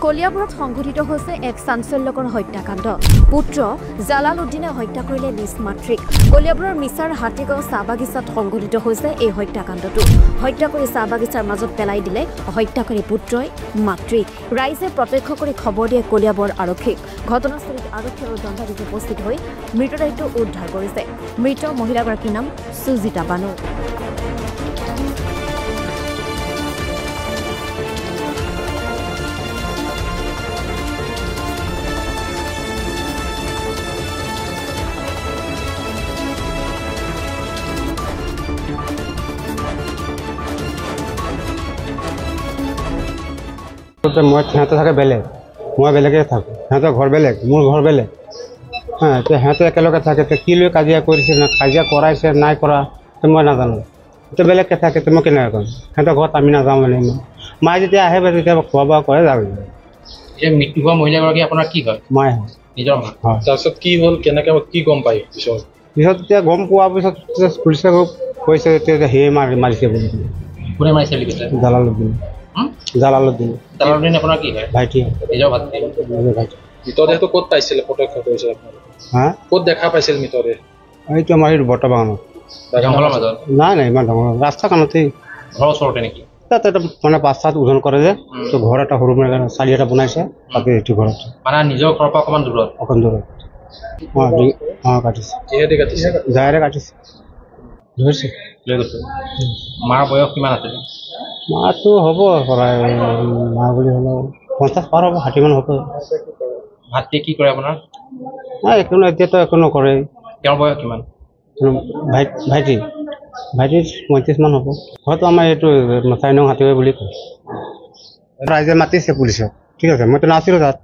কলিয়াবৰত সংঘটিত হৈছে এক চাঞ্চল্যকৰ হত্যাকাণ্ড। পুত্ৰ জালালউদ্দিনে হত্যা কৰিলে নিজ মাতৃক। কলিয়াবৰৰ মিছাৰ হাতীগাঁও চাহ বাগিচাত সংঘটিত হৈছে এই হত্যাকাণ্ডটো। হত্যা কৰি চাহ বাগিচাৰ মাজত পেলাই দিলে হত্যাকাৰী পুত্ৰই মাতৃক। ৰাইজে প্ৰত্যক্ষ কৰি খবৰ দিয়ে কলিয়াবৰ আৰক্ষীক। ঘটনাস্থলীত আৰক্ষী আৰু দণ্ডাধীশ উপস্থিত হৈ মৃতদেহটো উদ্ধাৰ কৰিছে। মৃত মহিলাগৰাকীৰ নাম সুজিতা বানু। মই সিহঁতে থাকে বেলেগ, মই বেলেগে থাকোঁ। সিহঁতৰ ঘৰ বেলেগ, মোৰ ঘৰ বেলেগ। এতিয়া সিহঁতে একেলগে থাকে, কি লৈ কাজিয়া কৰিছে, না কাজিয়া কৰাইছে নাই কৰা মই নাজানো। এতিয়া বেলেগকৈ থাকে, মই কেনেকৈ কৰিম? সিহঁতৰ ঘৰত আমি নাযাওঁ মানে। মায়ে যেতিয়া আহে তেতিয়া খোৱা বোৱা কৰে যাব। এই মৃত্যু হোৱা মহিলাগৰাকী আপোনাৰ কি হয়? মায়ে হয়, নিজৰ মা। হয়। তাৰপিছত কি হ'ল, কেনেকৈ কি গম পায় পিছত? এতিয়া গম পোৱাৰ পিছত পুলিচে কৈছে এতিয়া সেয়ে মাৰিছে বুলি। কোনে মাৰিছে বুলি কৈছে? জালালউদ্দিন। জালালউদ্দিন আপোনাৰ কি হয়? ভাইটি। নিজৰ ভাতৃ। ভাইটি। মৃতদেহটো ক'ত পাইছিলে? প্ৰত্যক্ষ কৰিছিলে আপোনালোকে? হা, ক'ত দেখা পাইছিল মৃতদেহ? এইটো আমাৰ এই বৰ্তমানত জংঘলৰ মাজত? নাই ইমান ডাঙৰ ৰাস্তা কাণতেই, ঘৰৰ ওচৰতে নেকি? তাতে মানে বাচ্চাত ওজন কৰে যে, তো ঘৰ এটা সৰু মানে চালি এটা বনাইছে তাতে এইটো ঘৰত। মানে নিজৰ ঘৰৰ পৰা অকণমান দূৰত? অকণ দূৰত। কাটিছে। কিহেদি কাটিছে? জাহেৰে কাটিছে। ধৰিছে লৈ গৈছে। মাৰ বয়স কিমান আছিল? মাৰটো হ'ব প্ৰায় মা বুলি হ'লেও 50 পাৰ হ'ব, 60 মান হ'ব। ভাতৃয়ে কি কৰে আপোনাৰ? নাই একো নাই, এতিয়াতো একো নকৰে। তেওঁৰ বয়স কিমান? ভাইটিৰ 35 মান হ'ব। হয়তো আমাৰ এইটো 4 নং হাতীগাঁও বুলি কয়। ৰাইজে মাতিছে পুলিচক, ঠিক আছে। মইতো নাছিলোঁ তাত।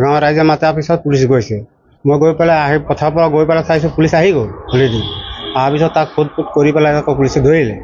গাঁৱৰ ৰাইজে মাতাৰ পিছত পুলিচ গৈছে। মই গৈ পেলাই আহি পথাৰৰ পৰা গৈ পেলাই চাইছোঁ পুলিচ আহি গ'ল অলৰেডি। অহাৰ পিছত তাক সোধ পোছ কৰি পেলাই আকৌ পুলিচে ধৰিলে।